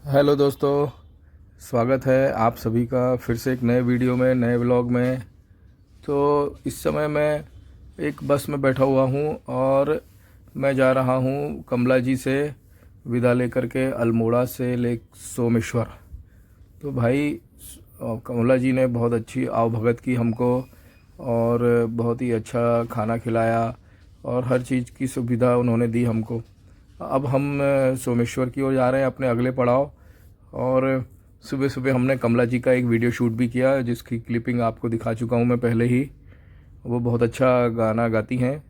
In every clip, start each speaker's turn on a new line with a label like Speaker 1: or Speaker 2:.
Speaker 1: Hello दोस्तों, स्वागत है आप सभी का फिर से एक नए वीडियो में, नए व्लॉग में। तो इस समय मैं एक बस में बैठा हुआ हूँ और मैं जा रहा हूँ कमला जी से विदा लेकर के अल्मोड़ा से ले सोमेश्वर। तो भाई कमला जी ने बहुत अच्छी आवभगत की हमको और बहुत ही अच्छा खाना खिलाया और हर चीज़ की सुविधा उन्होंने दी हमको। अब हम सोमेश्वर की ओर जा रहे हैं अपने अगले पड़ाव। और सुबह सुबह हमने कमला जी का एक वीडियो शूट भी किया जिसकी क्लिपिंग आपको दिखा चुका हूँ मैं पहले ही। वो बहुत अच्छा गाना गाती हैं।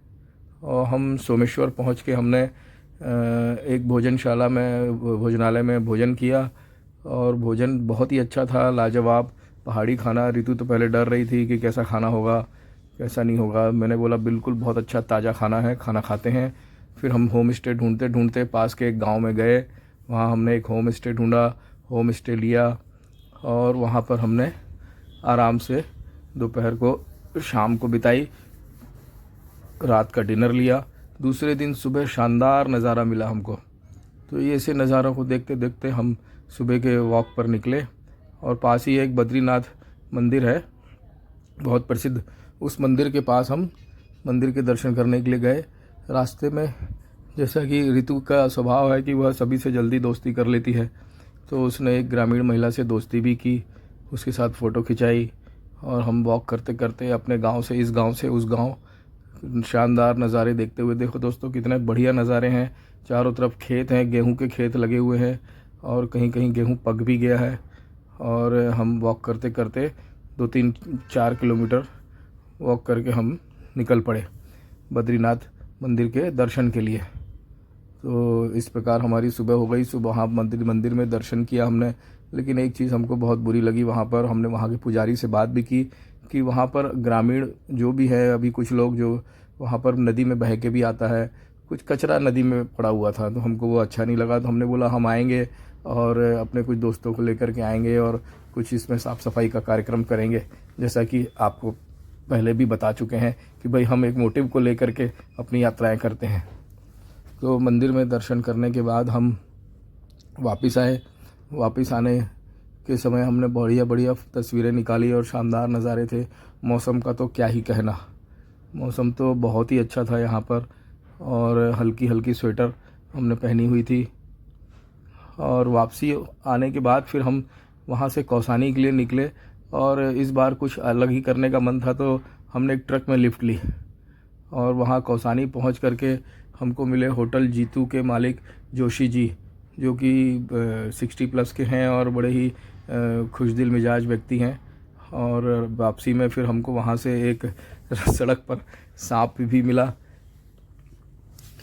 Speaker 1: और हम सोमेश्वर पहुँच के हमने एक भोजनशाला में, भोजनालय में भोजन किया और भोजन बहुत ही अच्छा था, लाजवाब पहाड़ी खाना। ऋतु तो पहले डर रही थी कि कैसा खाना होगा कैसा नहीं होगा। मैंने बोला बिल्कुल बहुत अच्छा ताज़ा खाना है, खाना खाते हैं। फिर हम होम स्टे ढूंढते ढूंढते पास के एक गांव में गए। वहाँ हमने एक होम स्टे ढूंढा, होम स्टे लिया और वहाँ पर हमने आराम से दोपहर को, शाम को बिताई, रात का डिनर लिया। दूसरे दिन सुबह शानदार नज़ारा मिला हमको। तो ये ऐसे नज़ारों को देखते देखते हम सुबह के वॉक पर निकले और पास ही एक बद्रीनाथ मंदिर है, बहुत प्रसिद्ध। उस मंदिर के पास हम मंदिर के दर्शन करने के लिए गए। रास्ते में, जैसा कि ऋतु का स्वभाव है कि वह सभी से जल्दी दोस्ती कर लेती है, तो उसने एक ग्रामीण महिला से दोस्ती भी की, उसके साथ फ़ोटो खिंचाई और हम वॉक करते करते अपने गांव से इस गांव से उस गांव शानदार नज़ारे देखते हुए। देखो दोस्तों कितने बढ़िया नज़ारे हैं। चारों तरफ खेत हैं, गेहूं के खेत लगे हुए हैं और कहीं कहीं गेहूं पक भी गया है। और हम वॉक करते करते 2-3-4 किलोमीटर वॉक करके हम निकल पड़े बद्रीनाथ मंदिर के दर्शन के लिए। तो इस प्रकार हमारी सुबह हो गई। सुबह वहाँ मंदिर में दर्शन किया हमने। लेकिन एक चीज़ हमको बहुत बुरी लगी वहाँ पर। हमने वहाँ के पुजारी से बात भी की कि वहाँ पर ग्रामीण जो भी है, अभी कुछ लोग जो वहाँ पर नदी में बह के भी आता है, कुछ कचरा नदी में पड़ा हुआ था, तो हमको वो अच्छा नहीं लगा। तो हमने बोला हम आएंगे और अपने कुछ दोस्तों को लेकर के आएंगे और कुछ इसमें साफ़ सफाई का कार्यक्रम करेंगे। जैसा कि आपको पहले भी बता चुके हैं कि भाई हम एक मोटिव को लेकर के अपनी यात्राएं करते हैं। तो मंदिर में दर्शन करने के बाद हम वापस आए। वापस आने के समय हमने बढ़िया बढ़िया तस्वीरें निकाली और शानदार नज़ारे थे। मौसम का तो क्या ही कहना, मौसम तो बहुत ही अच्छा था यहाँ पर। और हल्की हल्की स्वेटर हमने पहनी हुई थी। और वापसी आने के बाद फिर हम वहाँ से कौसानी के लिए निकले और इस बार कुछ अलग ही करने का मन था, तो हमने एक ट्रक में लिफ्ट ली और वहाँ कौसानी पहुँच करके हमको मिले होटल जीतू के मालिक जोशी जी, जो कि 60+ के हैं और बड़े ही खुशदिल मिजाज व्यक्ति हैं। और वापसी में फिर हमको वहाँ से एक सड़क पर सांप भी मिला।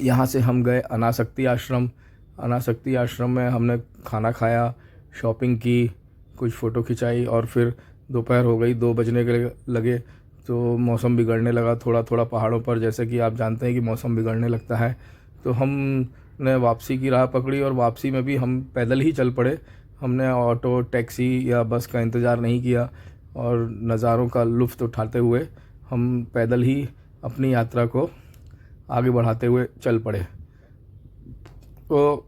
Speaker 1: यहाँ से हम गए अनासक्ति आश्रम। अनासक्ति आश्रम में हमने खाना खाया, शॉपिंग की, कुछ फ़ोटो खिंचाई और फिर दोपहर हो गई, 2 बजने के लगे। तो मौसम बिगड़ने लगा थोड़ा थोड़ा पहाड़ों पर, जैसे कि आप जानते हैं कि मौसम बिगड़ने लगता है। तो हमने वापसी की राह पकड़ी और वापसी में भी हम पैदल ही चल पड़े। हमने ऑटो, टैक्सी या बस का इंतज़ार नहीं किया और नज़ारों का लुत्फ़ उठाते हुए हम पैदल ही अपनी यात्रा को आगे बढ़ाते हुए चल पड़े। तो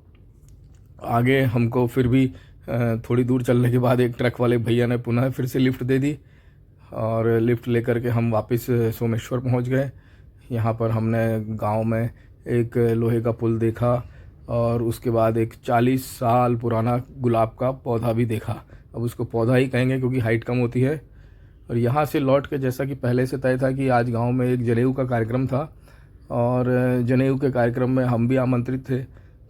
Speaker 1: आगे हमको फिर भी थोड़ी दूर चलने के बाद एक ट्रक वाले भैया ने पुनः फिर से लिफ्ट दे दी और लिफ्ट लेकर के हम वापस सोमेश्वर पहुंच गए। यहाँ पर हमने गांव में एक लोहे का पुल देखा और उसके बाद एक 40 साल पुराना गुलाब का पौधा भी देखा। अब उसको पौधा ही कहेंगे क्योंकि हाइट कम होती है। और यहाँ से लौट के, जैसा कि पहले से तय था कि आज गांव में एक जनेऊ का कार्यक्रम था और जनेऊ के कार्यक्रम में हम भी आमंत्रित थे।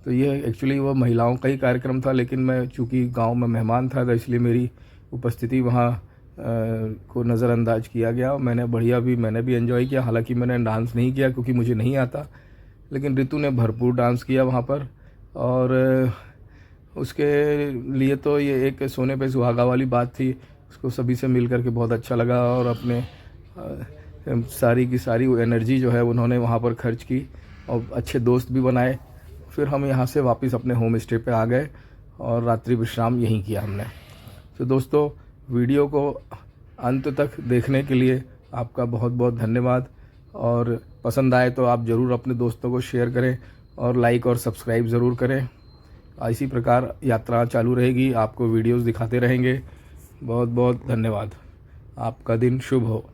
Speaker 1: तो ये एक्चुअली वो महिलाओं का ही कार्यक्रम था, लेकिन मैं चूँकि गांव में मेहमान था तो इसलिए मेरी उपस्थिति वहाँ को नज़रअंदाज किया गया। मैंने भी एंजॉय किया। हालांकि मैंने डांस नहीं किया क्योंकि मुझे नहीं आता, लेकिन ऋतु ने भरपूर डांस किया वहाँ पर। और उसके लिए तो ये एक सोने पे सुहागा वाली बात थी। उसको सभी से मिल करके बहुत अच्छा लगा और अपने सारी की सारी वो एनर्जी जो है उन्होंने वहाँ पर खर्च की और अच्छे दोस्त भी बनाए। फिर हम यहाँ से वापस अपने होम स्टे पे आ गए और रात्रि विश्राम यहीं किया हमने। तो दोस्तों, वीडियो को अंत तक देखने के लिए आपका बहुत बहुत धन्यवाद। और पसंद आए तो आप ज़रूर अपने दोस्तों को शेयर करें और लाइक और सब्सक्राइब ज़रूर करें। इसी प्रकार यात्रा चालू रहेगी, आपको वीडियोस दिखाते रहेंगे। बहुत बहुत धन्यवाद। आपका दिन शुभ हो।